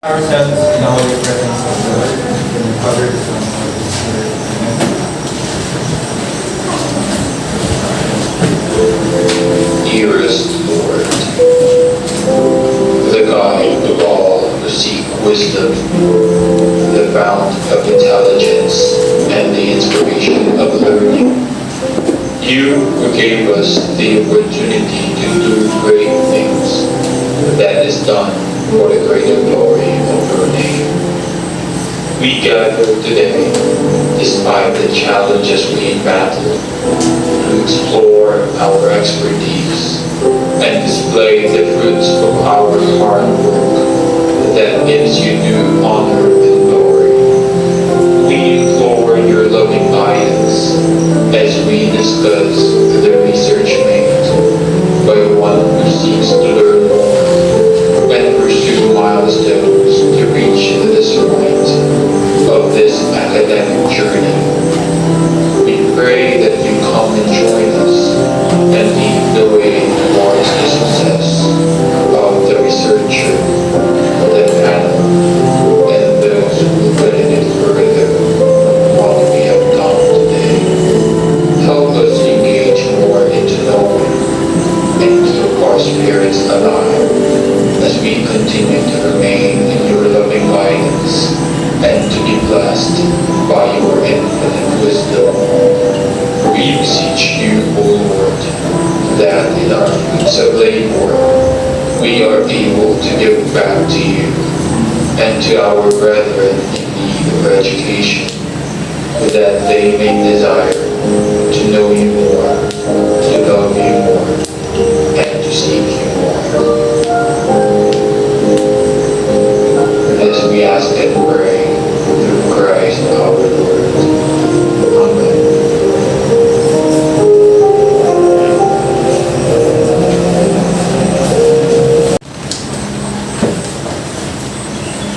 Ourselves in the holy presence of the Lord, and the Father, the Son, and the Holy Spirit. Amen. Dearest Lord, the guide of all who seek wisdom, the fount of intelligence, and the inspiration of learning, you who gave us the opportunity to do great things, that is done for the greater glory of your name. We gather today, despite the challenges we encounter, to explore our expertise and display the fruits of our hard work that gives you due honor and glory. We implore your loving guidance as we discuss the research made by one who seeks to learn more and pursue milestones to reach this point of this academic journey. We pray that you come and join us and lead the way towards the success of the researcher, the panel, and those who benefit further what we have done today. Help us engage more into knowing and keep our spirits alive as we continue to remain in your loving guidance and to be blessed by your infinite wisdom. We beseech you, O Lord, that in our fruits of labor we are able to give back to you and to our brethren in need of education, that they may desire to know you more, to love you more, and to seek you more. As we ask and pray through Christ our Lord. Amen.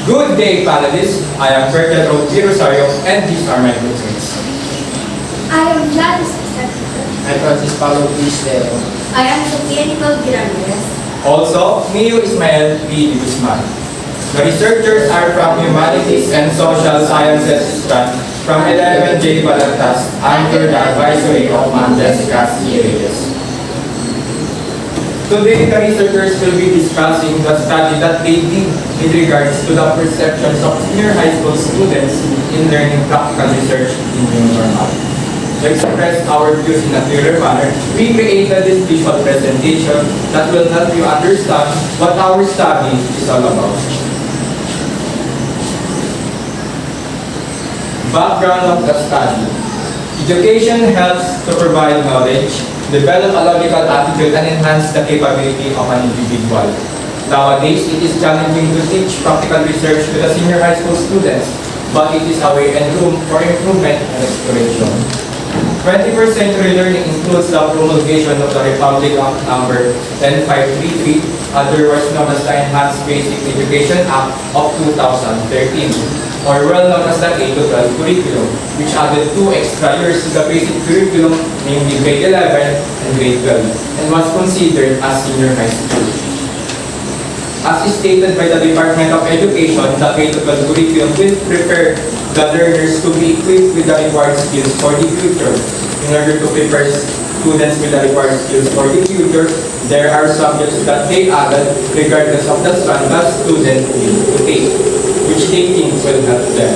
Good day, panelists. I am Fergal Rosario, and these are my groupmates. I am Gladys Jacinto. I'm Francis Paulo Cristero. I am Sofia Nicole Ramirez. Also, Mio Ismael P. Guzman. The researchers are from Humanities and Social Sciences strand from 11J BALAGTAS under the advisory of Ma'am Jessica C. Reyes. Today, the researchers will be discussing the study that they did in regards to the perceptions of senior high school students in learning practical research in new normal. To express our views in a clearer manner, we created this visual presentation that will help you understand what our study is all about. Background of the study. Education helps to provide knowledge, develop a logical attitude, and enhance the capability of an individual. Nowadays, it is challenging to teach practical research to the senior high school students, but it is a way and room for improvement and exploration. 21st century learning includes the promulgation of the Republic Act number 10533, otherwise known as the Enhanced Basic Education Act of 2013. Or well known as the K-12 curriculum, which added 2 extra years to the basic curriculum, namely grade 11 and grade 12, and was considered as senior high school. As stated by the Department of Education, the K-12 curriculum will prepare the learners to be equipped with the required skills for the future. In order to prepare students with the required skills for the future, there are subjects that they added regardless of the strand the student needs to take, which taking will help them.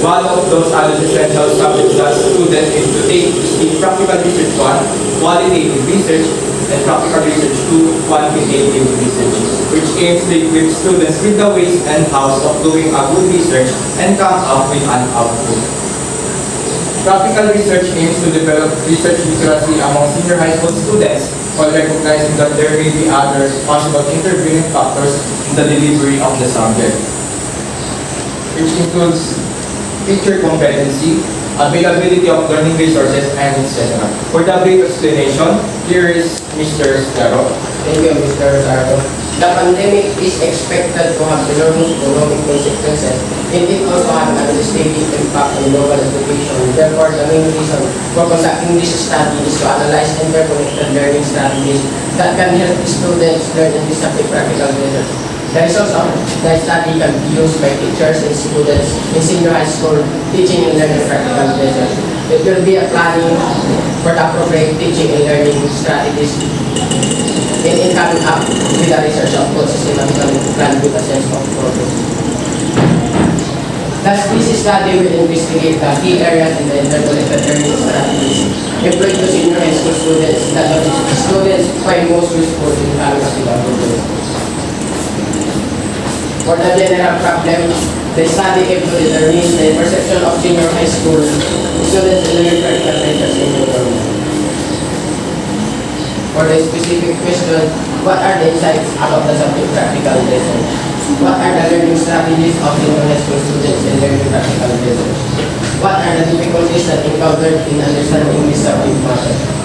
One of those other essential subjects that students need to take is the practical research 1, qualitative research, and practical research 2, quantitative research, which aims to equip students with the ways and hows of doing a good research and come up with an output. Practical research aims to develop research literacy among senior high school students while recognizing that there may be other possible intervening factors in the delivery of the subject, which includes teacher competency, availability of learning resources, and etc. For the brief explanation, here is Mr. Stero. Thank you, Mr. Rosario. The pandemic is expected to have enormous economic consequences, and it also has a devastating impact on global education. Therefore, the main reason for conducting this study is to analyze interconnected learning strategies that can help students learn and discover practical research. The results of the study can be used by teachers and students in senior high school teaching and learning practical lessons. It will be a planning for the appropriate teaching and learning strategies in coming up with the research of both systematically planned with a sense of purpose. Thus, this study will investigate the key areas in the interconnected learning strategies employed to senior high school students that the students find most useful in coming up with the problem. For the general problem, the study aimed to determine the perception of senior high school students in learning practical lessons in Europe. For the specific question, what are the insights about the subject practical lessons? What are the learning strategies of senior high school students in learning practical lessons? What are the difficulties that encountered in understanding this subject matter?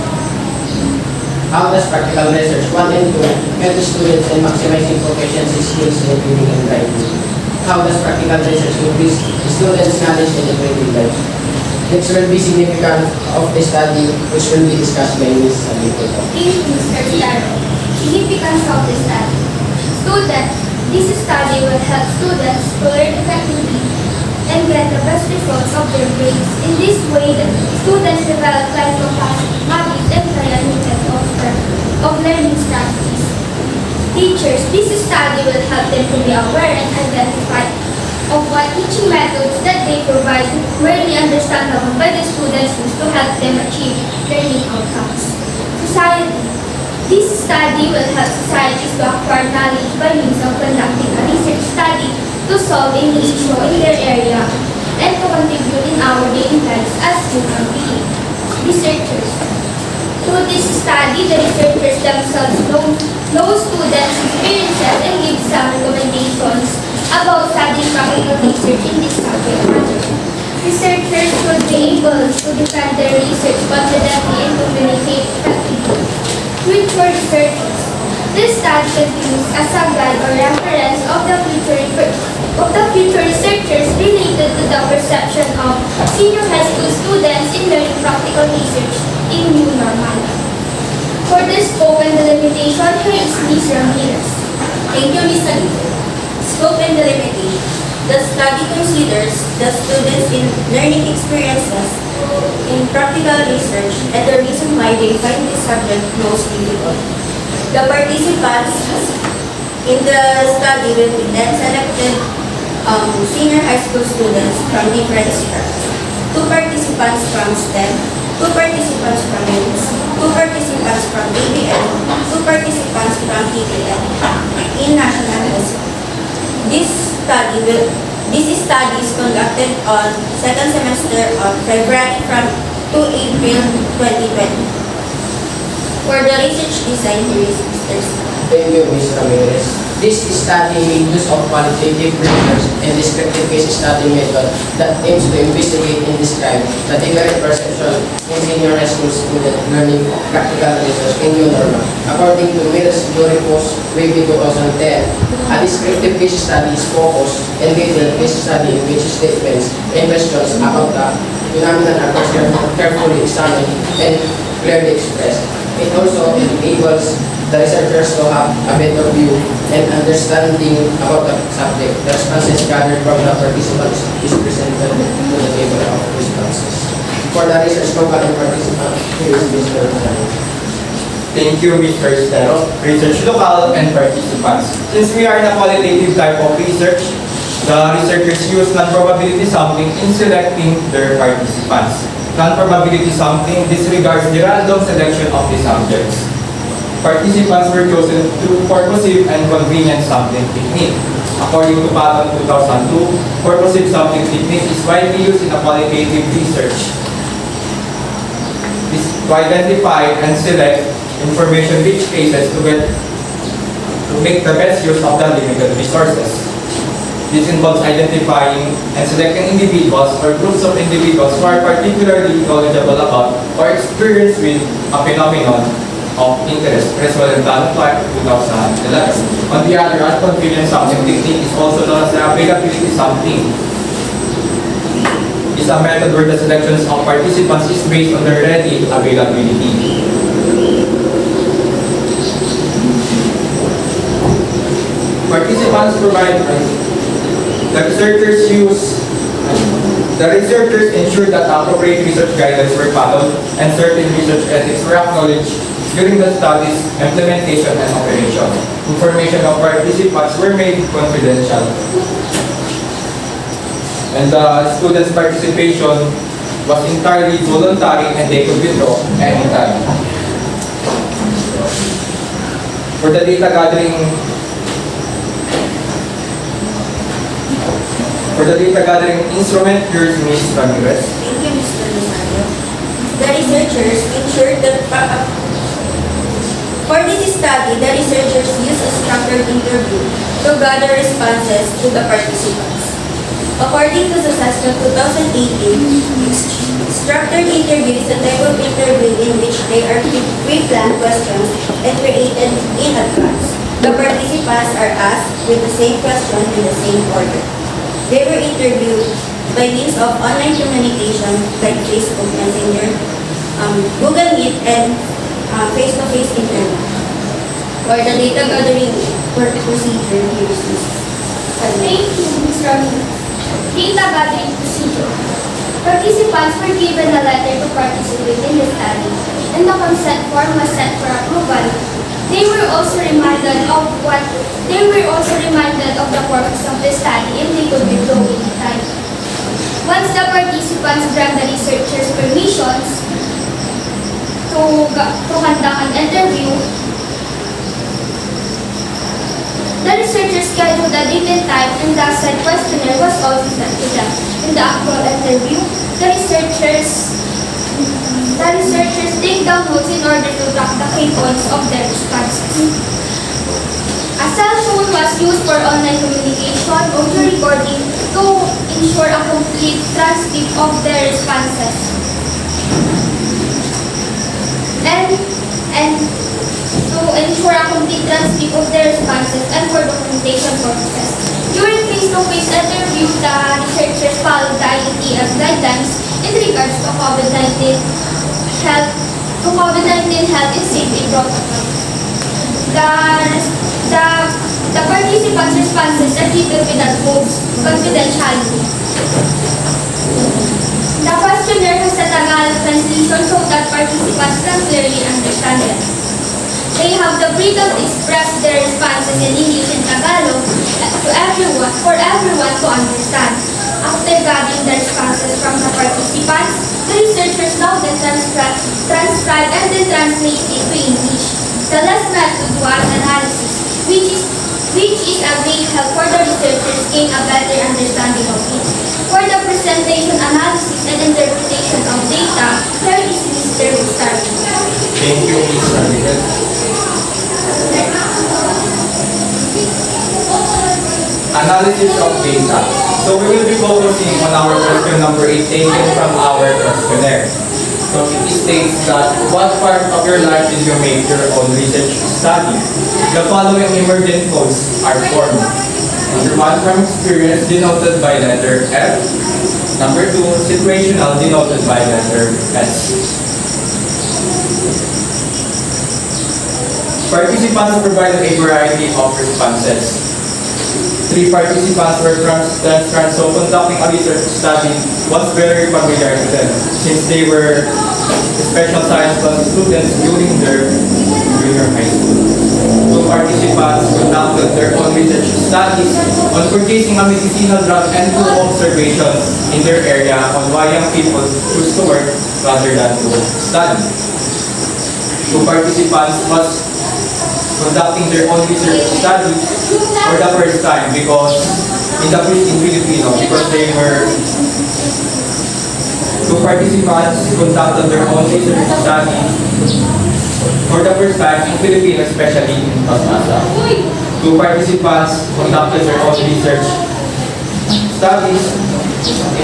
How does practical research 1 and 2 help students in maximizing proficiency skills in reading and writing? How does practical research increase students' knowledge in everyday life? Next will be significance of the study, which will be discussed by Ms. Jacinto. Thank you, Mr. Claro. Significance of the study. Students, this study will help students to learn effectively and get the best results of their grades. In this way, the students develop lifelong habits and try a new method of learning strategies. Teachers, this study will help them to be aware and identify of what teaching methods that they provide really understandable by the students to help them achieve learning outcomes. Society, this study will help societies to acquire knowledge by means of conducting a research study to solve any issue in their area and to contribute in our daily lives as human beings. Researchers, through this study, the researchers themselves know students' experiences and give some recommendations about studying practical research in this subject matter. Researchers should be able to defend their research confidently and communicate effectively. Future researchers, this study can be used as a guide or reference of the future researchers related to the perception of senior high school students in learning practical research in new normal. For the scope and the limitation, here is Ms. Ramirez. Thank you, Ms. Jacinto. Scope and delimitation. The study considers the students' in learning experiences in practical research and the reason why they find this subject most difficult. The participants in the study will be then selected senior high school students from different streams. 2 participants from STEM, 2 participants from UMS, 2 participants from BBM, 2 participants from TTM in national high school. This study is conducted on 2nd semester of February to April 2020. For the research design, here is Mr. Sam. Thank you, Ms. Ramirez. This study made use of qualitative research and descriptive case study method that aims to investigate and describe the different perception in senior high school student learning practical research in new normal. According to Mills Jury Post, Webby 2010, a descriptive case study is focused and detailed case study in which statements and questions about the phenomenon are carefully examined and clearly expressed. It also enables the researchers to have a better view and understanding about the subject. The responses gathered from the participants is presented to the table of responses. For the research local and participant, here is Mr. Rosario. Thank you, Mr. Stero. Research local and participants. Since we are in a qualitative type of research, the researchers use non-probability sampling in selecting their participants. Non-probability sampling disregards the random selection of the subjects. Participants were chosen through purposive and convenient sampling technique. According to Patent 2002, purposive sampling technique is widely used in a qualitative research. This to identify and select information-rich cases to make the best use of the limited resources. This involves identifying and selecting individuals or groups of individuals who are particularly knowledgeable about or experienced with a phenomenon of interest, Reswell and Clark 2011. On the other hand, convenient sampling technique is also known as the availability sampling. It's a method where the selections of participants is based on their ready availability. Participants provide the researchers ensured that appropriate research guidelines were followed and certain research ethics were acknowledged during the study's implementation and operation. Information of participants were made confidential. And the students' participation was entirely voluntary and they could withdraw anytime. For the data gathering instrument, here's Ms. Ramirez. Thank you, Mr. Rosario. The researchers ensured that for this study, the researchers used a structured interview to gather responses to the participants. According to the session 2018, structured interview is a type of interview in which there are pre-planned questions and created in advance. The participants are asked with the same question in the same order. They were interviewed by means of online communication like Facebook Messenger, Google Meet, and face-to-face interview. For the data gathering procedure, here's this. Thank you, Ms. Ramirez. Data gathering procedure. Participants were given a letter to participate in the study, and the consent form was sent for approval. They were also reminded of the purpose of the study, and they could withdraw any time. Once the participants grant the researchers permissions to conduct an interview, the researchers scheduled a date and time, and the said questionnaire was also sent to them. In the actual interview, the researchers take down notes in order to track the key points of their responses. A cell phone was used for online communication, audio recording to ensure a complete transcript of their responses. And to ensure a complete transcript of their responses and for documentation purposes. During face-to-face interview, the researchers followed the IETF guidelines in regards to COVID-19 health and safety protocol. The participants' responses are treated with utmost confidentiality. The questionnaire has a Tagalog translation so that participants can clearly understand it. They have the freedom to express their responses in English and Tagalog for everyone to understand. After gathering the responses from the participants, the researchers now then transcribe and then translate it to English. The last method was analysis, which is a great help for the researchers gain a better understanding of it. For the presentation, analysis, and interpretation of data, here is Mr. Rosario. Thank you, Ms. Ramirez. Analysis of data. So we will be focusing on our question number 8 taken from our questionnaire. So it states that what part of your life did you make your own research study? The following emergent codes are formed. Number 1, from experience, denoted by letter F. Number 2, situational, denoted by letter S. Participants provided a variety of responses. 3 participants were trans, so conducting a research study was very familiar to them since they were special science class students during their junior high school. 2 participants conducted their own research studies on purchasing a medicinal drug and 2 observations in their area on why young people choose to work rather than to study. 2 participants was conducting their own research study for the first time because in Filipino because they were 2 participants conducted their own research study for the first time in Filipino, especially in Pasmasa. 2 participants conducted their own research studies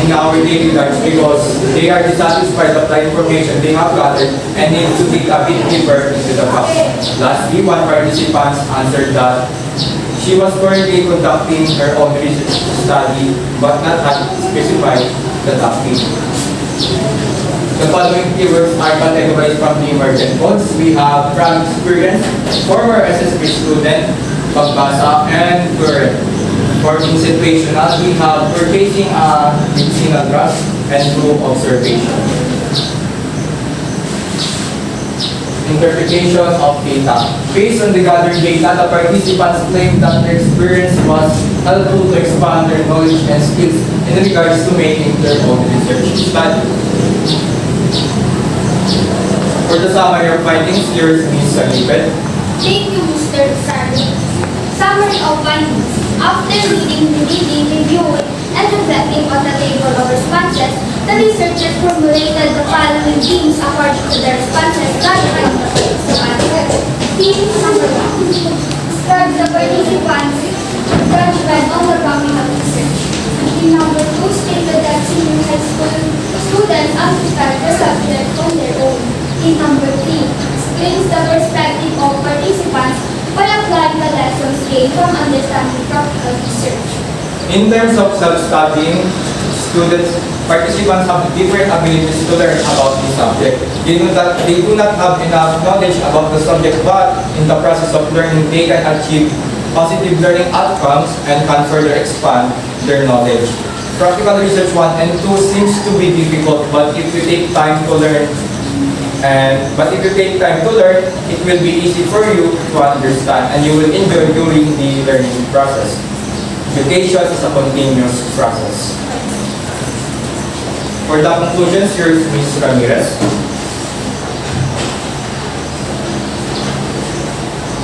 in our daily lives because they are dissatisfied with the information they have gathered and need to dig a bit deeper into the fact. Lastly, 1 participant answered that she was currently conducting her own research study but not had specified the topic. The following keywords are categorized from the emergent codes. We have from experience, former SSP student, pagbasa, and current. For situational, we have purchasing a medicinal drug and group observation. Interpretation of data. Based on the gathered data, the participants claimed that their experience was helpful to expand their knowledge and skills in regards to making their own research study. For the summary of findings, here is Ms. Salibet. Thank you, Mr. Sardi. Summary of findings. After reading, reviewing, and reflecting on the table of responses, the researchers formulated the following themes according to their responses classified into systematic. Theme number 1. Describe the participants' judgment on the topic of research. Theme number 2 stated that senior high school students understand the subject on their own. Theme number 3 explains the perspective of participants by applying the lessons gained from understanding practical research. In terms of self-studying, participants have different abilities to learn about the subject. They do not have enough knowledge about the subject, but in the process of learning, they can achieve positive learning outcomes and can further expand their knowledge. Practical research 1 and 2 seems to be difficult, but if you take time to learn, it will be easy for you to understand and you will enjoy during the learning process. Education is a continuous process. For the conclusions, here is Ms. Ramirez.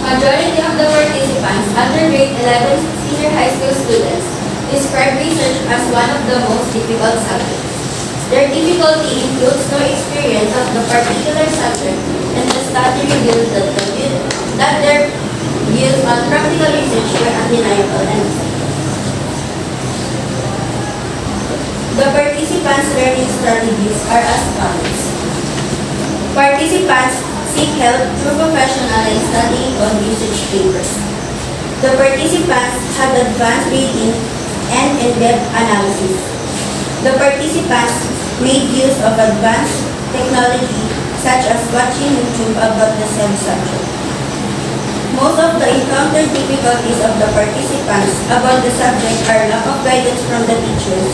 Majority of the participants, undergrade 11 senior high school students, describe research as one of the most difficult subjects. Their difficulty includes no experience of the particular subject, and the study revealed that their views on practical research were undeniable and the participants' learning strategies are as follows. Participants seek help through professional and studying on research papers. The participants had advanced reading and in-depth analysis. The participants made use of advanced technology such as watching YouTube about the same subject. Most of the encountered difficulties of the participants about the subject are lack of guidance from the teachers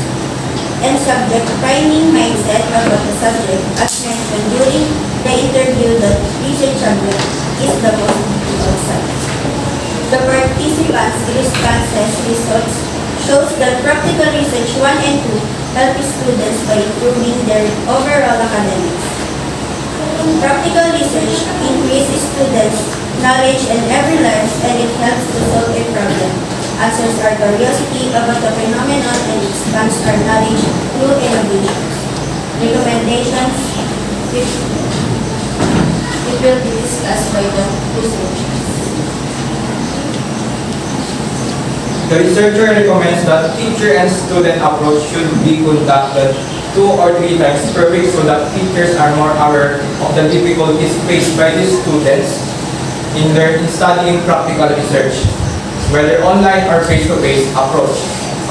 and subject priming mindset about the subject. As mentioned during the interview, the research subject is the most difficult subject. The participants' responses results shows that practical research 1 and 2 help students by improving their overall academics. Practical research increases students' knowledge and every learns, and it helps to solve a problem, answers our curiosity about the phenomenon, and expands our knowledge through innovations. Recommendations it will be discussed by the researchers. The researcher recommends that teacher and student approach should be conducted 2 or 3 times per week so that teachers are more aware of the difficulties faced by the students in studying practical research, whether online or face-to-face approach.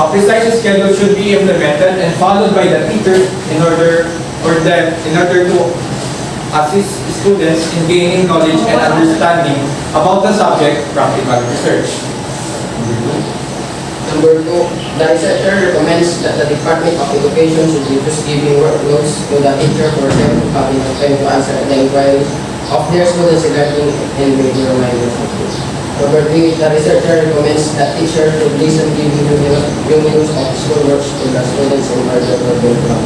A precise schedule should be implemented and followed by the teachers in order to assist students in gaining knowledge and understanding about the subject practical research. Number 2, the researcher recommends that the Department of Education should reduce giving workloads to the teacher for them to have enough time to answer the inquiries of their students regarding individual reminders. Number 3, the researcher recommends that teachers should listen giving units of schoolworks to the students in order for them to have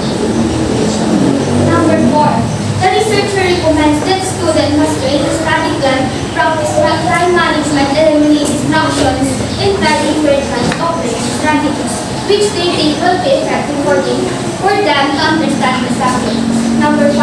Number 4. The researcher recommends that students must create a study plan, practice time management, eliminate distractions, and plan encouragement of learning strategies, which they think will be effective for them to understand the subject. Number 5.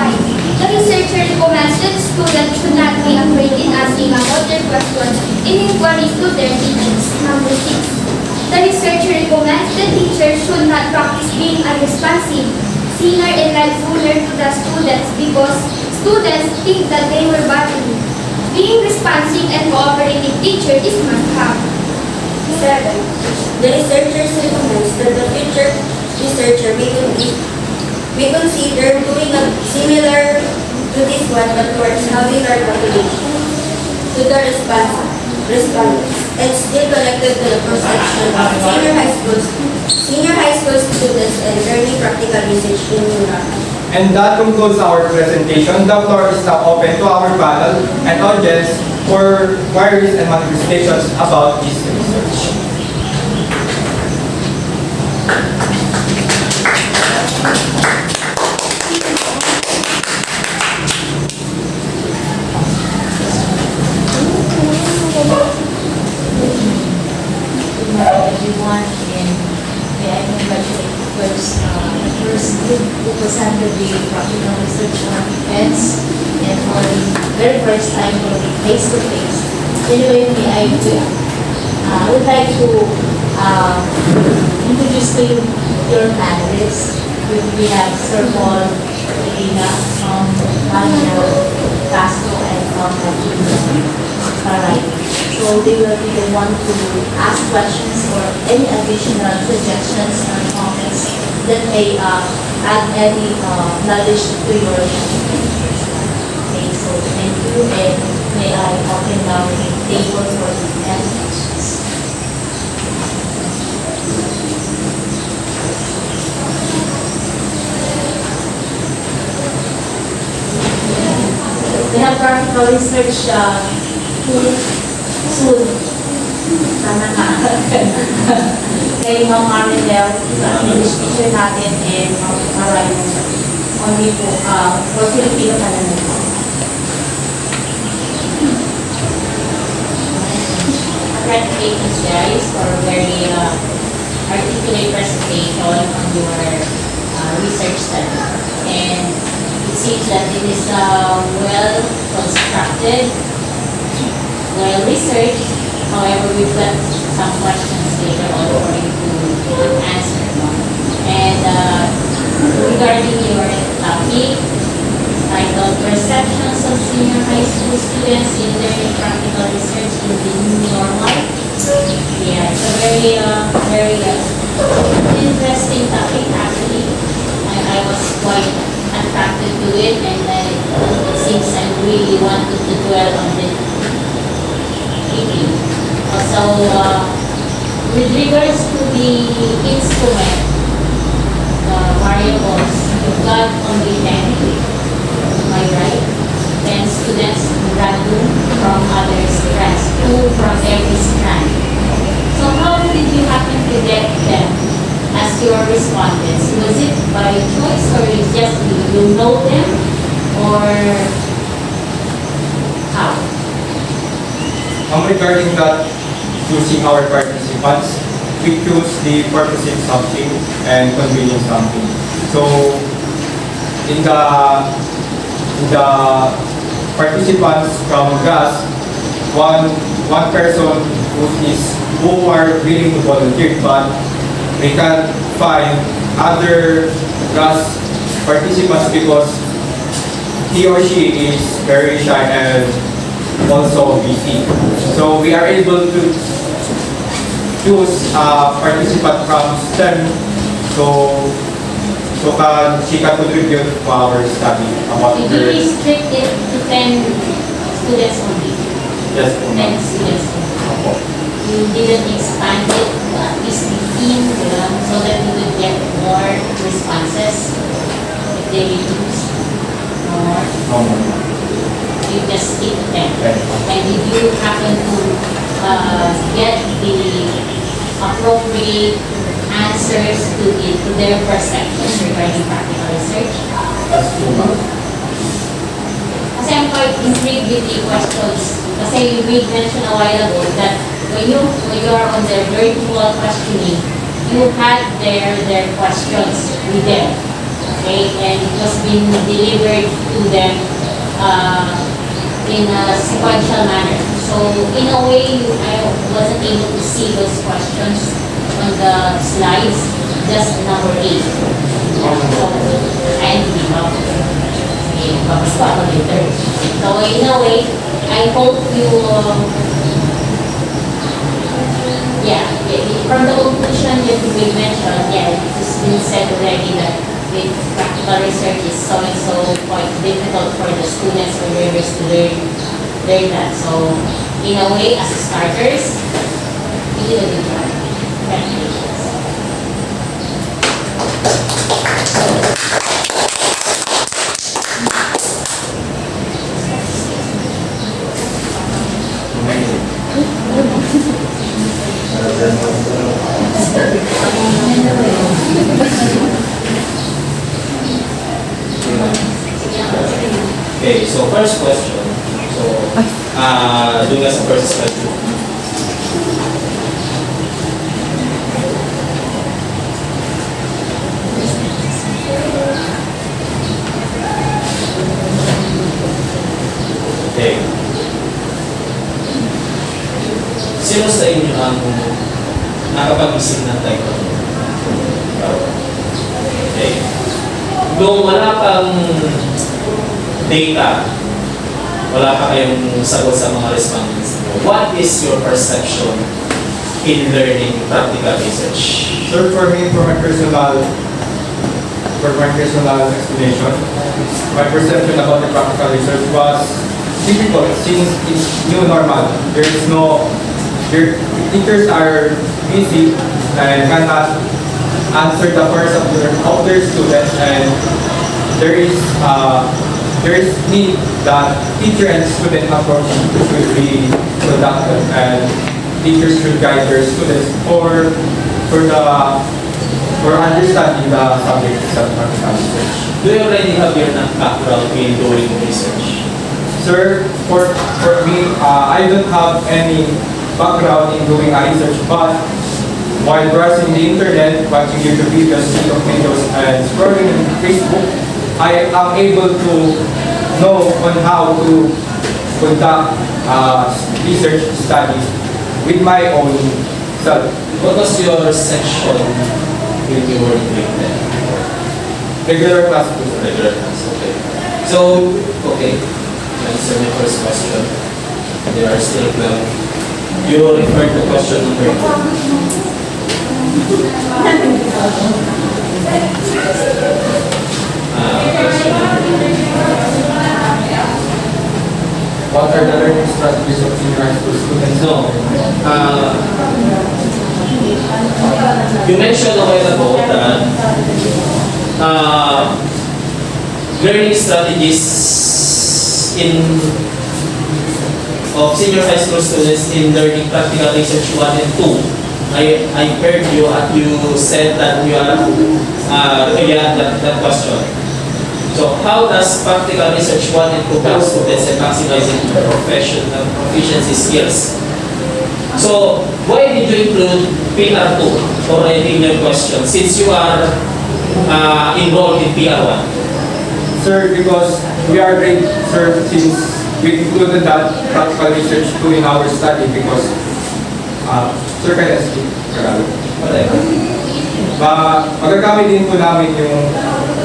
The researcher recommends that students should not be afraid in asking about their questions in inquiries to their teachers. Number 6. The researcher recommends that teachers should not practice being unresponsive, senior and like junior to the students because students think that they were bothering. Being responsive and cooperative teacher is must-have. 7. The researchers recommends that the future researcher may consider doing a similar to this one but towards having our population to the respondents. and still connected to the perception of senior high school students and learning practical research in Europe. And that concludes our presentation. The floor is now open to our panel and audience for queries and manifestations about this research. Everyone, and may I congratulate first the first group who presented the practical research on events and for the very first time for the face-to-face. Anyway, I would like to introduce to you your panelists. We have Sir Paul, Elena, Manuel, Castro, and Jacinto. So they will be the one to ask questions or any additional suggestions or comments that may add any knowledge to your okay, so thank you, and may I open now the table for the questions. We have practical research soon. Sana na. Kay Ma'am Marinel, English teacher natin, and Ma'am Maray, only po, for Filipino ka na nito. Congratulations guys for a very articulate presentation on your research study. And it seems that it is well constructed, well researched. However, we've got some questions later on for you to answer. And regarding your topic, titled Perceptions of Senior High School Students in Learning Practical Research in the New Normal. Yeah, it's a very interesting topic actually. I was quite attracted to it, and it seems I really wanted to dwell on it. Also, with regards to the instrument, the variables, you've got only 10, am I right? 10 students random from other strands, 2 from every strand. So how did you happen to get them as your respondents? Was it by choice, or is just you know them, or how? Regarding that, choosing our participants, we choose the purposing something and convening something. So, in the participants from GAS, one person who are willing to volunteer, but we can't find other GAS participants because he or she is very shy and also busy. So we are able to choose a participant from STEM she can contribute to our study about Did you restrict it to 10 students only? Yes, 10 students only. You didn't expand it to at least 15 so that you would get more responses if they reduce more. no more. You just stick to 10. Okay. And did you happen to get the appropriate answers to their perceptions regarding practical research? That's too much. Kasi I'm quite intrigued with the questions. Kasi you made mention a while ago that when you are on the virtual questioning, you had their questions with them. Okay? And it was being delivered to them in a sequential manner. So in a way, I wasn't able to see those questions on the slides, just number 8. So I didn't know. So in a way, I hope you, from the conclusion that we mentioned, it's been said already that with practical research is so quite difficult for the students or learners to learn that. So in a way, as starters, You did a good job. Congratulations. Okay, so first question. So, doon nga sa first question. Okay. Sino sa inyo ang nakapag-isip ng taekwondo? Okay. Kung wala pang data, wala pa kayong sagot sa mga respondents. What is your perception in learning practical research? Sir, for me, for my personal explanation, my perception about the practical research was difficult since it's new normal. Teachers are busy and cannot answer the first of their students, and there is need that teacher and student approach should be conducted, and teachers should guide their students for understanding the subject of practical research. Do you already have your background in doing research? Sir, for me, I don't have any background in doing research, but while browsing the internet, watching YouTube videos, and scrolling in Facebook, I am able to know on how to conduct research studies with my own self. What was your section when you were doing that? Regular class. Regular class, okay. So, okay, answer my first question. There are still 12. You referred to question number 2. What are the learning strategies of senior high school students? No. You mentioned a while ago that learning strategies of senior high school students in learning practical research 1 and 2. I heard you said that you are that question. So how does practical research 1 and 2 help students in maximizing professional proficiency skills? So why did you include PR2 already in your question since you are enrolled in PR1? Sir, because we are great, sir, since we included that practical research in our study because, sir, kaya speak Tagalog. Whatever. Magagamit din po namin yung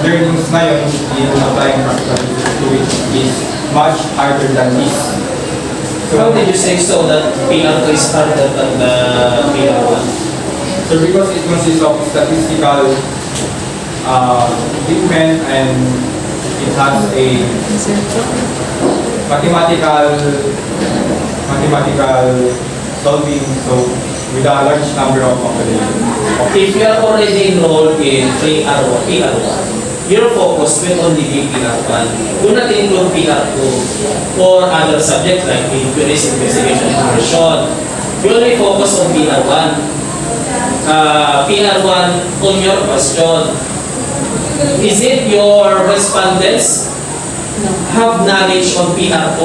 learnings na yun in applying practical research to which is much harder than this. How did you say so that PR2 is harder than the PR1? So because it consists of statistical treatment and it has a mathematical solving, so with a large number of population. If you are already enrolled in PR1, your focus will only be PR1. Do not include PR2 or other subjects like inquiries, investigation, immersion. You only focus on PR1. PR1 on your question. Is it your respondents have knowledge on PR2?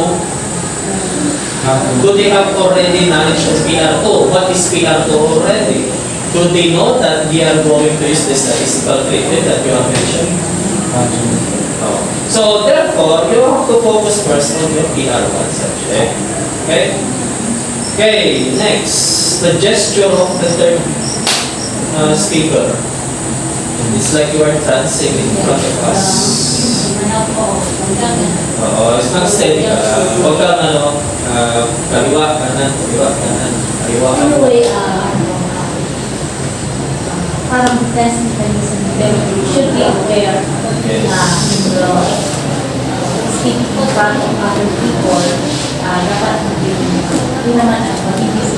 Do they have already knowledge of PR2? What is PR2 already? Do they know that they are going to use the statistical treatment that you have mentioned? No. So therefore, you have to focus first on your PR1 subject. Okay? Okay, next. The gesture of the third speaker. It's like you are dancing in front of us. It's not steady ka. Huwag kang kaliwa, kanan, kaliwa, kanan, kaliwa, kanan. Anyway, parang test mechanism, pero you should be aware na speaking in front of other people, dapat hindi naman magiging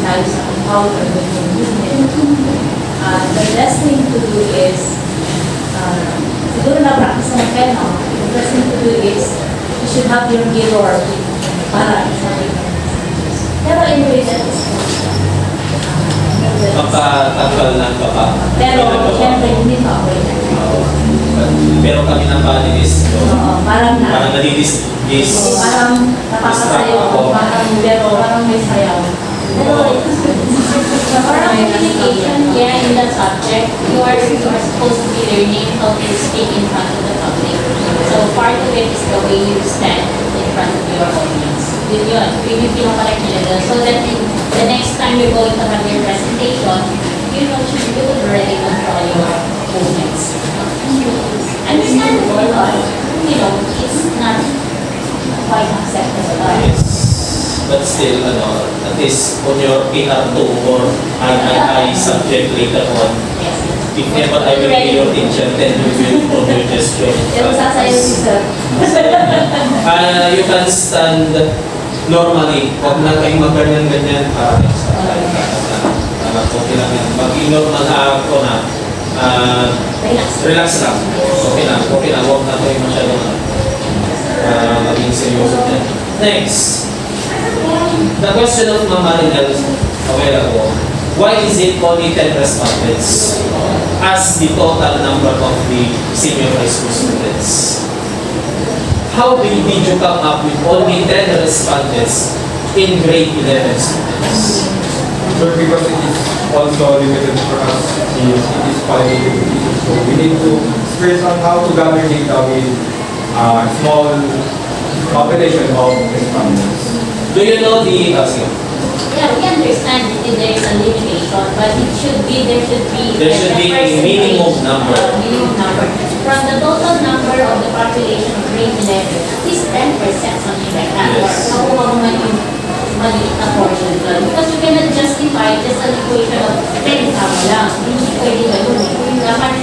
tayo sa how we're going to movement. The best thing to do is, siguro na-practice na kayo, no? The best thing to do is, you should have your mirror para sabi mo. Pero anyway, that is Magpatanggal ng baka. pero, syempre, hindi pa okay. Pero kami ng panelis, Oo, parang parang nadidis, parang napakasayaw, parang may sayaw. Pero, parang communication, yeah, in that subject, you are supposed to be learning how to speak in front of the public. So, part of it is the way you stand in front of your audience. Yun, yung pinocorrect nila doon. So that the next time you're going to have your presentation, you know, you will already control your movements. Understandable, but, you know, it's not quite acceptable. yes. But still, at least on your PR2 or I subject later on, Yes. if ever I will be your teacher, then you will probably just join. Pero sasayaw si sir. You can stand normally. Huwag na kayong magganyan-ganyan para sa okay lang yan. Mag-normal ako na relax lang. Okay na. Huwag na kayo masyadong maging seryoso dyan. Next. The question of Mama Rinal, aware ako. Why is it only 10 respondents as the total number of the senior high school students? How did you come up with only 10 respondents in grade 11 students? So because it is also limited for us, it is qualitative. So we need to stress on how to gather data with small population of respondents. Do you know the Yeah, we understand that there is a limitation, but there should be a minimum number. Minimum number. From the total number of the population of grade 11, at least 10%, something like that. Yes. Or nakuha mo man yung maliit na portion doon. Because you cannot justify just an equation of 10 tama lang. Hindi pwede gano'n eh. Yung naman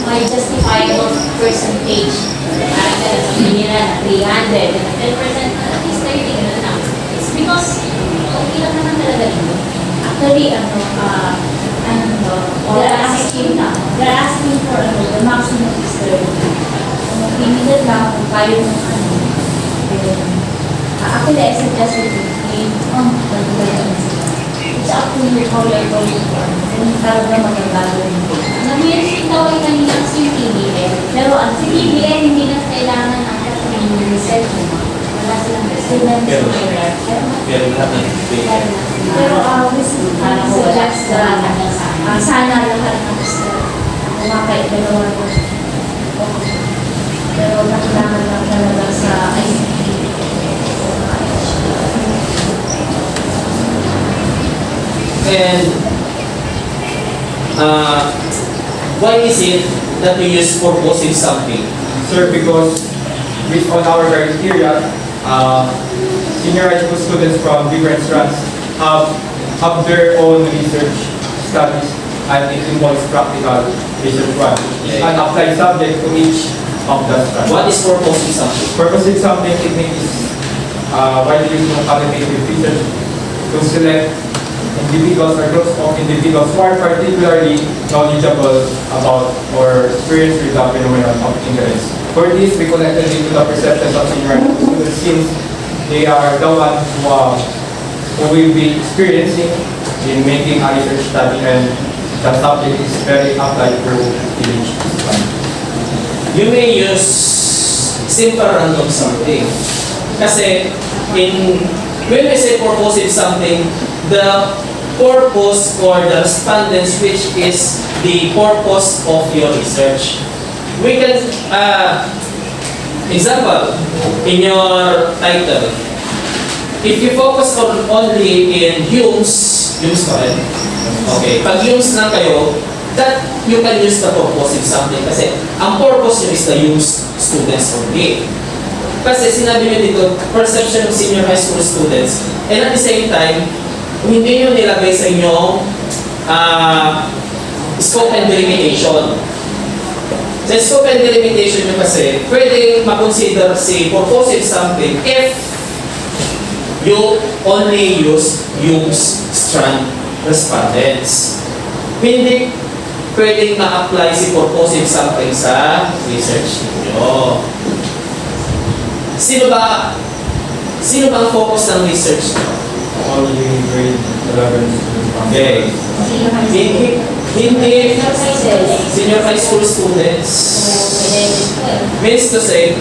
may justifiable percentage. Parang gano'n, sabihin nila na 300, and 10%, at least 30, gano'n lang. It's because okay lang naman talaga dito. Actually, they're asking for the maximum is 30. Kung limited lang, kung kaya mo actually, I suggested 15. It's up to you how you're going to form. Kung talaga magagawa rin. Namin ikaw ay kanina si PBL. Pero ang si PBL, hindi na kailangan ang ng research mo. Wala silang students. Pero lahat ng Pero we suggest sana lahat ng students kumakait dalawa ko. Pero nakailangan lang talaga sa ICT. And why is it that you use purposive something? Sir, because based on our criteria, senior high school students from different strands have their own research studies, and it involves practical research projects and applied subject to each of the strands. What is purposive something? Purposive sampling technique is widely used in qualitative research to select individuals or groups of individuals who are particularly knowledgeable about or experienced with the phenomenon of interest. For this, we collected into the perceptions of senior students since they are the ones who will be experiencing in making a research study, and the subject is very applied to each one. You may use simple random something. Kasi when we say purposive something, the purpose or the respondents, which is the purpose of your research. We can, example, in your title, if you focus on only in Humss pa rin. Okay, pag Humss lang kayo, that you can use the purposive something kasi ang purpose nyo is the Humss students only. Kasi sinabi nyo dito, perception of senior high school students, and at the same time, hindi nyo nilagay sa inyong scope and delimitation. Sa scope and delimitation nyo kasi, pwede makonsider si purposive something if you only use Humss strand respondents. Hindi pwedeng na-apply si purposive sampling sa research niyo. Sino ba ang focus ng research niyo? Only grade 11 students. Okay. Hindi senior high school students. Means to say,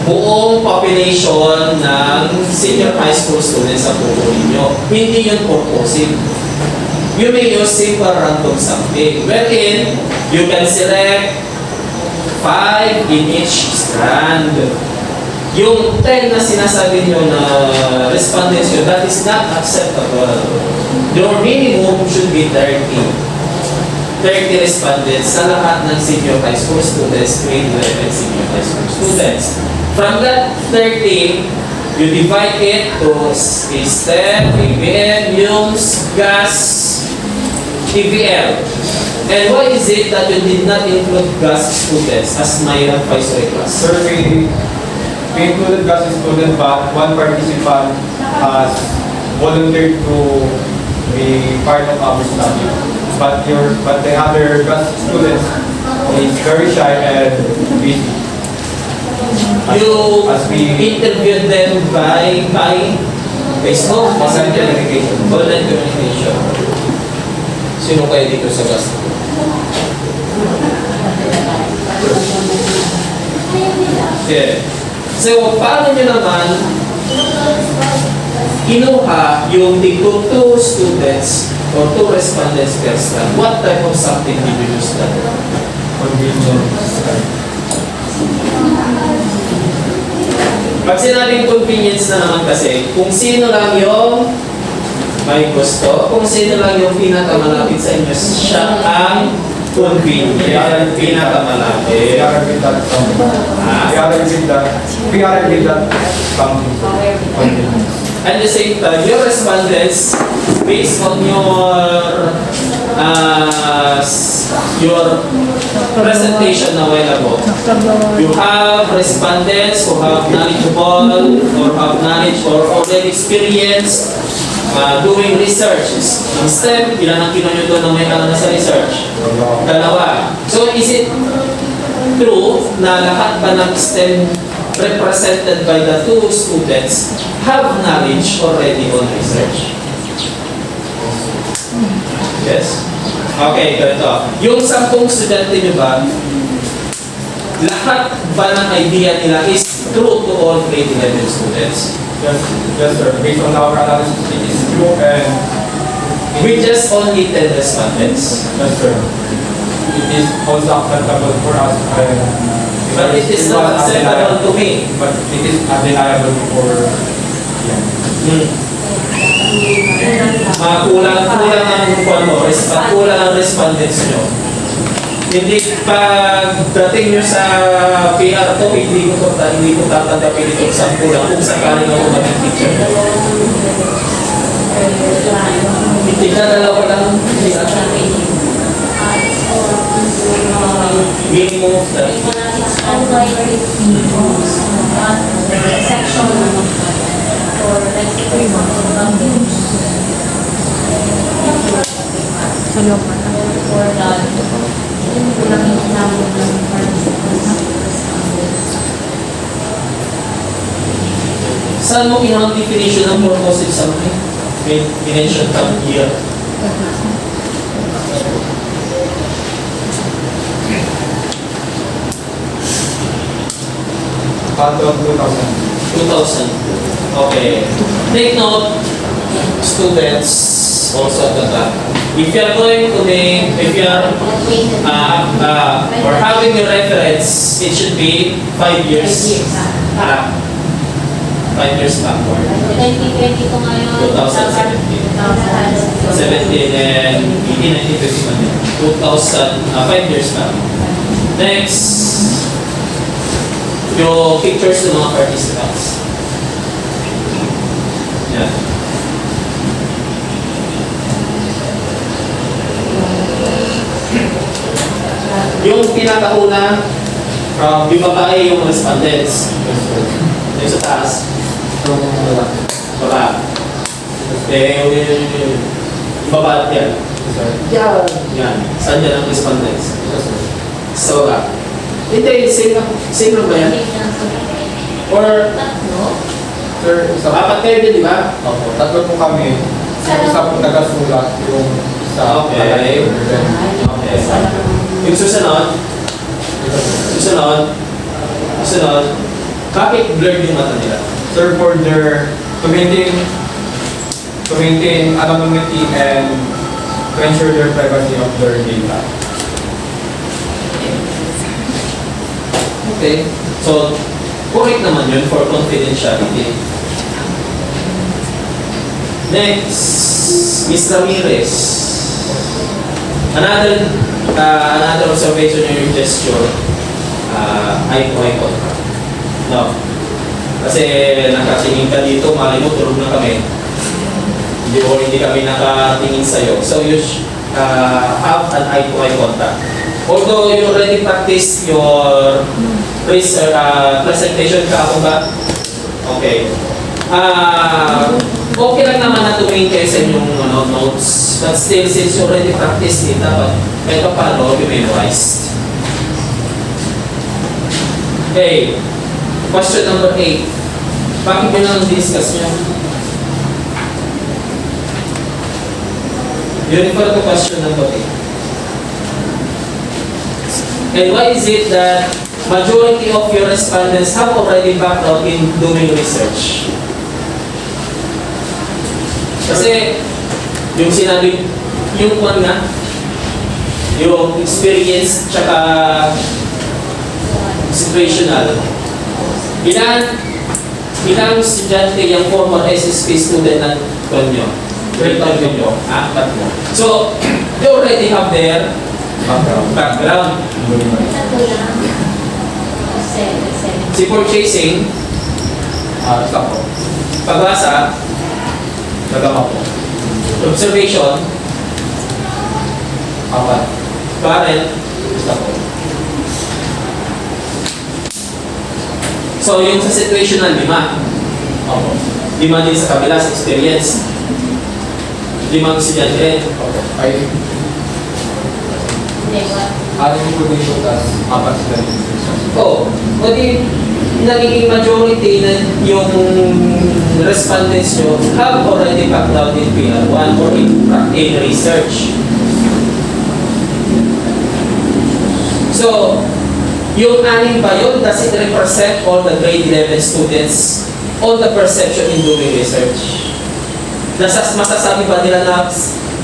buong population ng senior high school students sa buo ninyo. Hindi yun purposive. You may use simple random sampling, wherein you can select 5 in each strand. Yung 10 na sinasabi nyo na respondents yun, that is not acceptable. Your minimum should be 30. 30 respondents sa lahat ng senior high school students, grade 11 senior high school students. From that 30, you divide it to STEM, ABM, Humss, gas, TVL. And why is it that you did not include gas students as my advisory class? Sir, we included gas student, but one participant has volunteered to be part of our study. But the other gas students is very shy and busy. You As we interviewed them by Facebook, Messenger, online communication. Sino kayo dito sa gas? Yeah. So, paano nyo naman kinuha yung tigong 2 students or 2 respondents per strand? What type of something did you use that? convenience. Pag sinabing convenience na naman kasi, kung sino lang yung may gusto, kung sino lang yung pinakamalapit sa inyo, siya ang convenient, pinakamalapit. We are with that convenience. At the same time, your respondents, based on your presentation na while ago, you have respondents who have knowledgeable or have knowledge or already experienced doing research. In STEM, ilan ang kinonyo doon na may alam na sa research? 2. So is it true na lahat ba ng STEM represented by the 2 students have knowledge already on research? Yes? Okay, ganito. Yung 10 estudyante nyo ba, lahat ba ng idea nila is true to all grade 11 students? Yes, sir. Based on our analysis, it is true, and With just only 10 respondents. yes, sir. It is also acceptable for us. But it is not acceptable to me. But it is undeniable for Kulang ang respondents nyo. Hindi pagdating nyo sa PR to, hindi ko tatanggapin ito sa kulang kung sakaling ako maging teacher. Hindi na dalawa lang. Minimum of that. Section for like 3 months. For that, kulang yung sinabi ng Saan mo kinuha ang definition ng purposive something? May mention tam here. part of 2000. 2000. Okay. Take note, students, also at the back. If you are going to make, if you are or having a reference, it should be 5 years. 5 years backward. 2020 ko ngayon. 2017. 17 and 18, 19, 5 years back. Next, yung pictures ng mga participants. Yan. Yung pinakauna, yung babae yung respondents. Yung sa taas. Baba. Baba yan. Sir. Yan. Yan. Saan yan ang respondents? Ito, sir. Sa baba. Hindi, same lang ba yan? Or, Tatlo. Sir, isa pa. apat kayo din, di ba? Opo, tatlo po kami. Isa po nagasulat, yung isa Okay. Ay, Okay. sarap. Yung susunod, Ito, sir. susunod, bakit blurred yung mata nila? Sir, for their to maintain anonymity and to ensure their privacy of their data. Okay. So, correct naman yun for confidentiality. Next, Ms. Ramirez. Another observation in your gesture, eye-to-eye contact. No. Kasi nakatingin ka dito, mali mo, tulog na kami. Hindi kami nakatingin sa'yo. So you have an eye-to-eye contact. Although you already practiced your presentation kahapon ba? Okay. Okay lang naman na tumingin kayo sa inyong notes. But still, since you already practiced it, dapat kahit pa paano, you memorized. Okay. Question number 8. Bakit yun ang discuss nyo? You refer to question number 8. And why is it that majority of your respondents have already background in doing research? Kasi yung sinabi, yung one nga, yung experience tsaka situational. Ilang estudyante yung former SSP student ng konyo? 12 nyo? Tatlo. So, they already have their background. Tatlo lang. Seven. Si purchasing, Isa po. pagbasa, Nagama po. observation, Apat. parent. Isa po. So, yung sa situational, 5. Opo. 5 din sa kabila sa experience. 5 estudyante rin. Opo. Ay, Hindi, what? anin po dito, tas apat sila dito. Oh, o di, nagiging majority na yung respondents nyo have already background in PR1 or in research. So, yung 6 ba yun, does it represent all the grade 11 students, all the perception in doing research? Masasabi ba nila na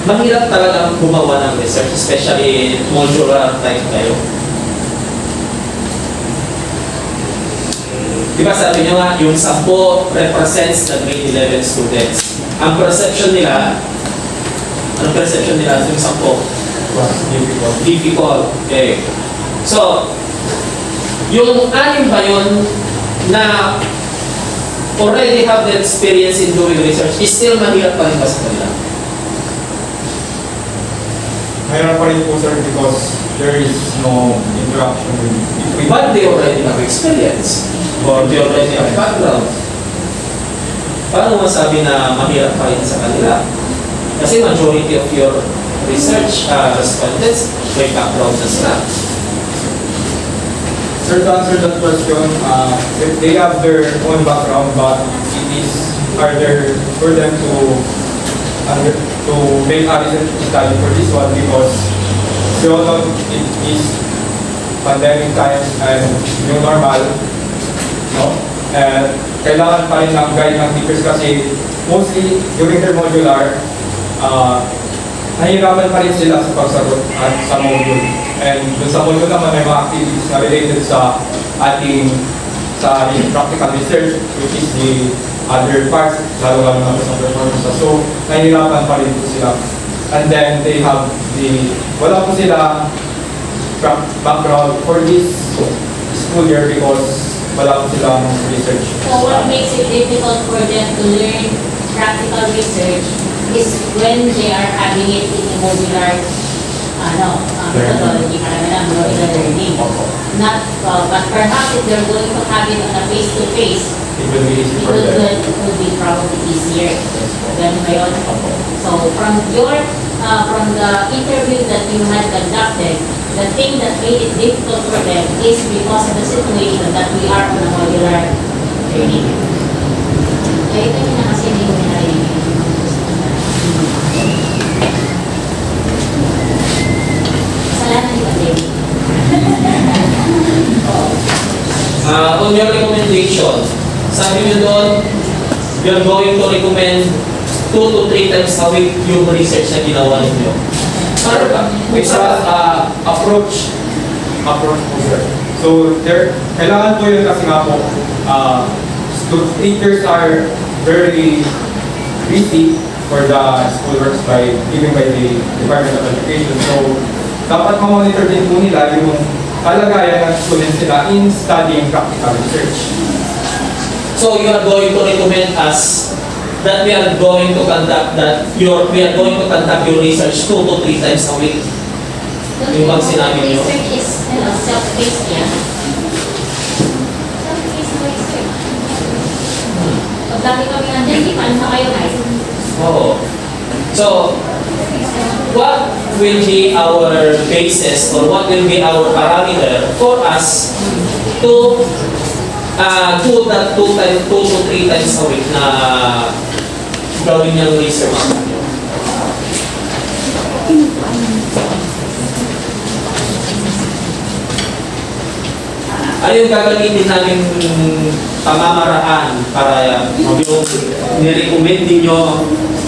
mahirap talaga gumawa ng research, especially modular type kayo? Di ba sabi nyo nga, yung 10 represents the grade 11 students. Ang perception nila, anong perception nila yung 10? Difficult. Difficult. Okay. So, yung 6 ba yun na already have the experience in doing research, is still mahirap pa rin ba sa kanila? Mayroon pa rin po, sir, because there is no interaction between. But they already have experience. Or they already have background. Paano masabi na mahirap pa rin sa kanila? Kasi majority of your research respondents may background na sila. Sir, to answer that question, they have their own background, but it is harder for them to make a research study for this one because we all know it is pandemic times and new normal, no? And kailangan pa rin ng guide ng teachers kasi mostly during their modular, nahihirapan pa rin sila sa pagsagot at sa module. And dun sa module naman may mga activities na related sa ating practical research, which is the other parts, lalo na sa performance. So, nahihirapan pa rin po sila. And then they have wala po sila background for this school year because wala po silang research. So what makes it difficult for them to learn practical research is when they are having it in a modular methodology, modular learning. Not, but perhaps if they're going to have it on a face-to-face, It will be easy it for them. will be probably easier. Ganun ba yun? So from the interview that you had conducted, the thing that made it difficult for them is because of the situation that we are on a modular training. Kaya ito na kasi hindi ko narinig. Salamat ni Pati. On your recommendation, sabi niyo doon, you're going to recommend 2 to 3 times a week yung research na ginawa ninyo. Para ba? It's approach po, sir. So, kailangan po yun kasi nga po, teachers are very busy for the schoolworks given by the Department of Education. So, dapat ma-monitor din po nila yung kalagayan ng students nila in studying practical research. So you are going to recommend us that we are going to conduct your research 2 to 3 times a week. Yung pag sinabi nyo. Research is, self-paced yan. Self-paced research. Pag lagi kami nandyan, di paano na kayo guys? Oo. So, what will be our basis or what will be our parameter for us to do that 2 to 3 times a week na gawin yung research ninyo? Ano yung gagamitin namin pamamaraan para yung nirecommend ninyo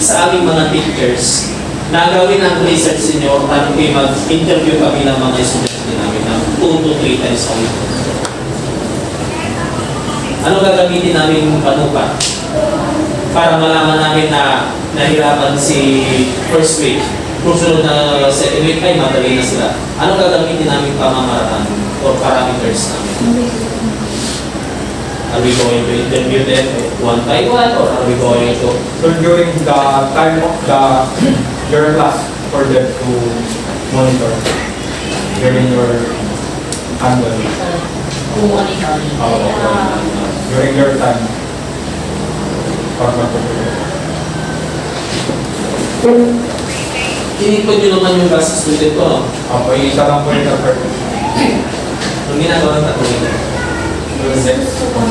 sa aming mga teachers na gawin ang research ninyo at mag-interview kami ng mga estudyante namin ng 2 to 3 times a week? Ano gagamitin namin panupa para malaman namin na nahirapan si first week, kung sunod na second week ay madali na sila? Ano gagamitin namin pamamaraan or parameters namin? Are we going to interview them one by one or are we going to... So, during the time of your class for them to monitor during your annual. Monitoring. During your time. Para mag-prepare. Inipod nyo naman yung bus student ko, no? Ako, isa lang po yung effort. Nung ginagawa ng tatlo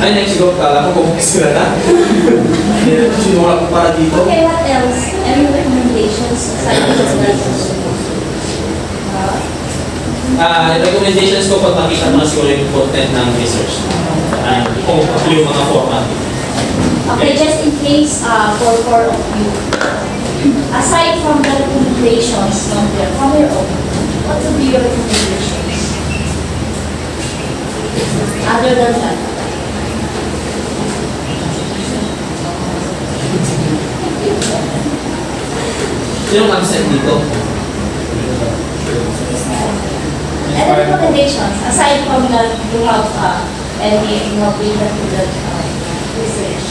ay, next go, kala ko kung sila na. Sinura ko para dito. Okay, what else? Any recommendations aside from that? Recommendations ko pag makita mo na siguro yung content ng research. Kung yung mga format. Okay, just in case for four of you, aside from the recommendations from your own, what would be your recommendations? Other than that. Sinong absent dito? And the recommendations, aside from that, you have any related to the research?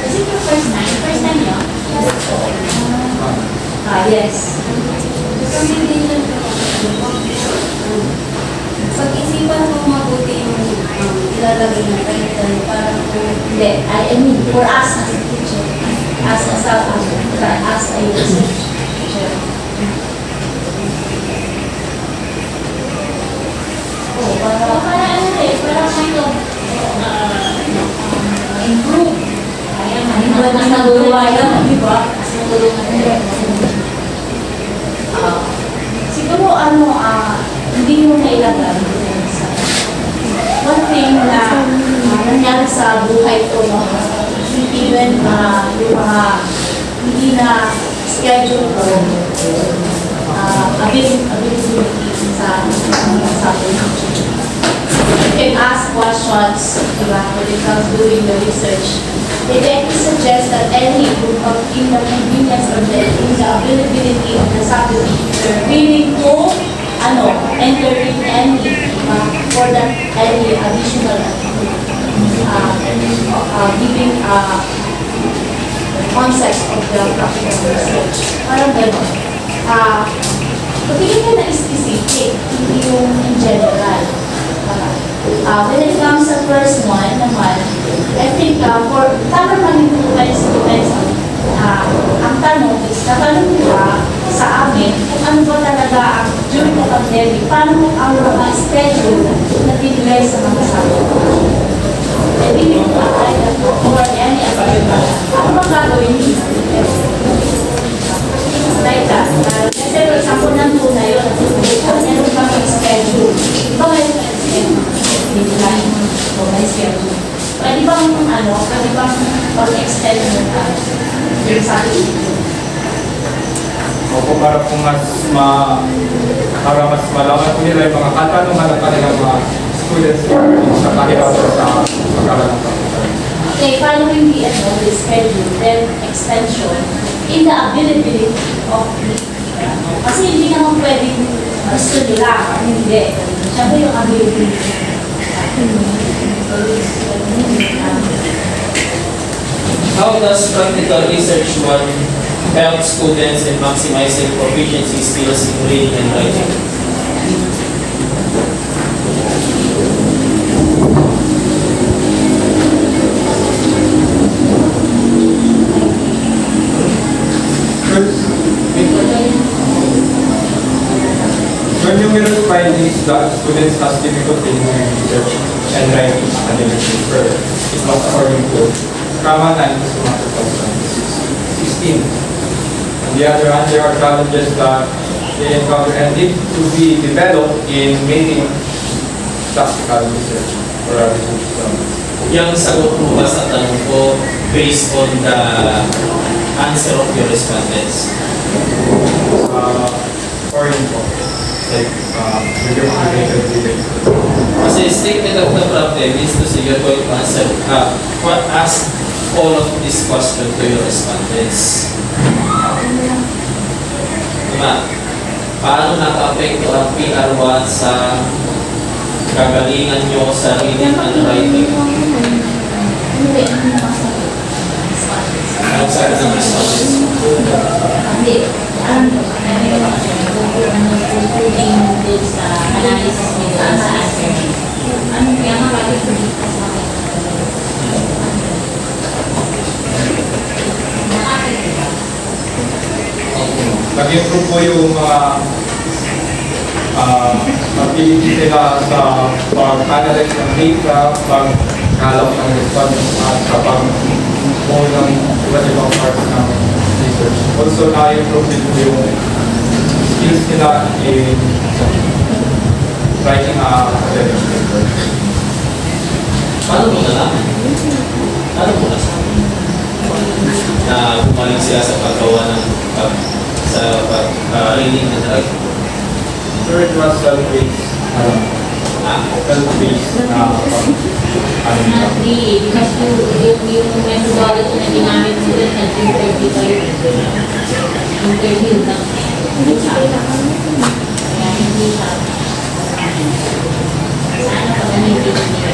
Is it your first time? First time yun? Yes. Recommendation ko. Pag-isipan mo mabuti yung ilalagay ng title para kung Hindi, I mean, for us as a teacher, as a research teacher. Oh, Para ano eh, para kind of improve. Kaya Iba na nagawa yan, di ba? Mas natulungan nila. Siguro hindi mo nailagay sa one thing na nangyari sa buhay ko, no? Even yung mga hindi na schedule ko, ability sa you can ask questions, diba, when it comes doing the research. They tend to suggest that any in the convenience or in the availability of the subject teacher willing to enter in any for that any additional giving concepts of the practical research. Parang gano'n. Pagiging ka na specific, hindi yung in general. When it comes sa first one naman, I think tama man yung depends on Ang tanong is, natanong ba sa amin kung ano ba talaga ang during the pandemic, paano ang mga schedule na binigay sa mga subject? Hindi mo ba or any other ano ba gagawin niyo? Like that. Kasi for example, nandun na yun. Kung ano ba may schedule? Di ba may schedule? Hindi ba may schedule? Pwede bang pwede bang pag-extend mo yung sa akin? Opo, para po para mas malaman po nila yung mga katanungan ng kanilang mga students sa kahirapan sa pag-aaral ng computer. Okay, paano hindi the schedule, then extension in the availability of the kasi hindi naman pwedeng gusto nila, hindi. Siyempre yung availability. How does practical research one help students in maximizing proficiency skills in reading and writing? When numerous findings that students has difficulty in research and writing academic paper, it was according to Kama 9 2016. On the other hand, there are challenges that they encounter and need to be developed in making practical research or research studies. Yung sagot mo ba sa tanong ko based on the answer of your respondents? Foreign po. Like, video application. Kasi statement of the problem is to say you're going to answer, ask all of this question to your respondents. Diba? Paano naka-apekto ang PR1 sa kagalingan nyo sa reading and writing? Ano sa ng respondents? Hindi. Including din sa analysis nila sa answer. Ano kaya nga bakit dito sa Nag-improve po yung mga activities nila sa pag-analyze ng data, pag-halap ng response at sa pag-move ng iba't ibang parts ng research. Also, na-improve din po yung skills nila in writing academic paper. Paano mo nalaman? Paano mo nasabi? Na gumaling sila sa paggawa ng reading and writing? Sure, it was self-based. Self-based na Not really, because yung methodology na ginamit mo din, nag-interview kayo. Interview lang. Hindi siya. Kaya hindi siya. Sana pag nanigil niya.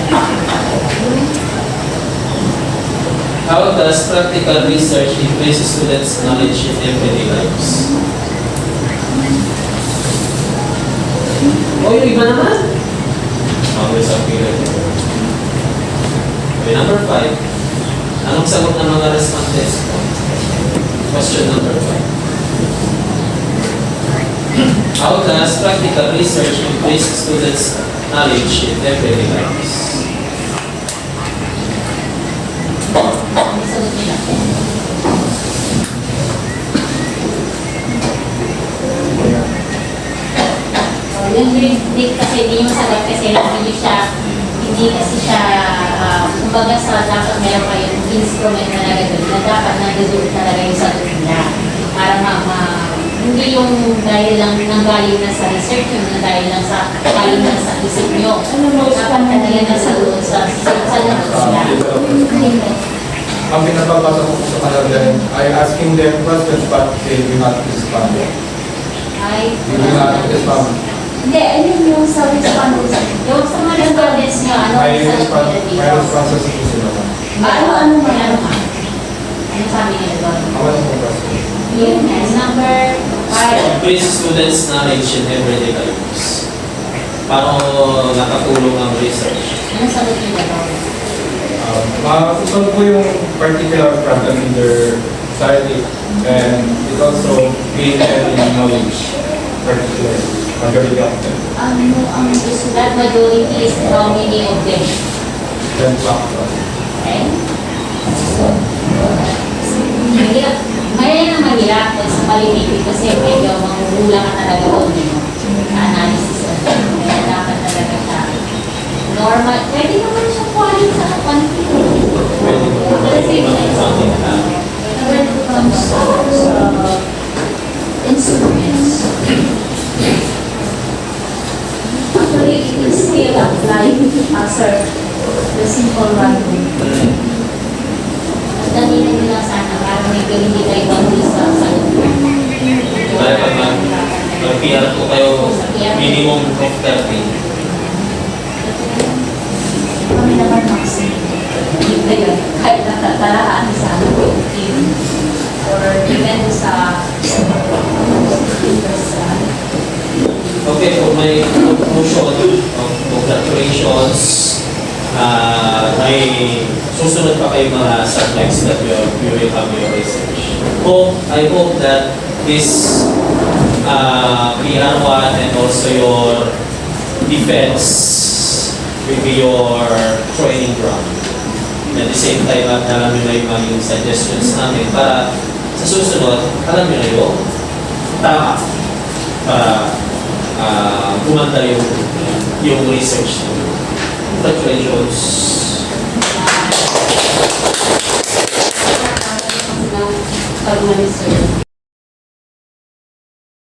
How does practical research increase students' knowledge in everyday lives? Yung iba naman. Always up here. Okay, number 5. Anong sagot ng mga respondents ko? Question number 5. How does practical research increase students' knowledge in everyday lives? Ang sagot nila. Yung grade kasi hindi yung sagot kasi hindi kasi siya kumbaga sa dapat meron kayong instrument na nagagawin na dapat nagagawin talaga yung sagot nila para hindi yung dahil lang nanggaling na sa research yung dahil lang sa galing na sa isip nyo dapat talaga nasa doon sa sagot nila. Ang pinapabasa ko sa kanila ay asking them questions but they do not respond. They do not respond. Hindi, ayun yung sa respondents. Yung sa mga respondents nyo, ano May ang sagot nila dito? responses po sila. Ano ka? Ano sabi nila doon? Awan po question. Yun, number 5. Increase students' knowledge in everyday lives. Paano nakatulong ang research? Ano sagot nila doon? Masusol po yung particular problem in their society, and it also gain in knowledge, particularly majority of them. That majority is how many of them? Then factor. Okay? Mahirap. Mahirap pag sa palilipi kasi medyo manghuhula ka talaga doon. Analysis of them. Kaya dapat talaga siya normal. Pwede naman siya quality sa quantity. Kasi when it comes to instruments, actually it will still apply as the simple random. At kanina nyo lang sana para medyo hindi kayo mag-ulis sa sagot. Kaya pag mag-PR po kayo, minimum of 30. Kami naman maximum. Ngayon, kahit natataraan sa team or depende sa interest. Okay, for my conclusion of congratulations, may susunod pa kayo mga subjects that you will have your research. I hope that this PR1 and also your defense will be your training ground. At the same time, alam nyo na yung mga suggestions namin para sa susunod, alam nyo na yung tama para gumanda yung research nyo. Congratulations! Pag-research.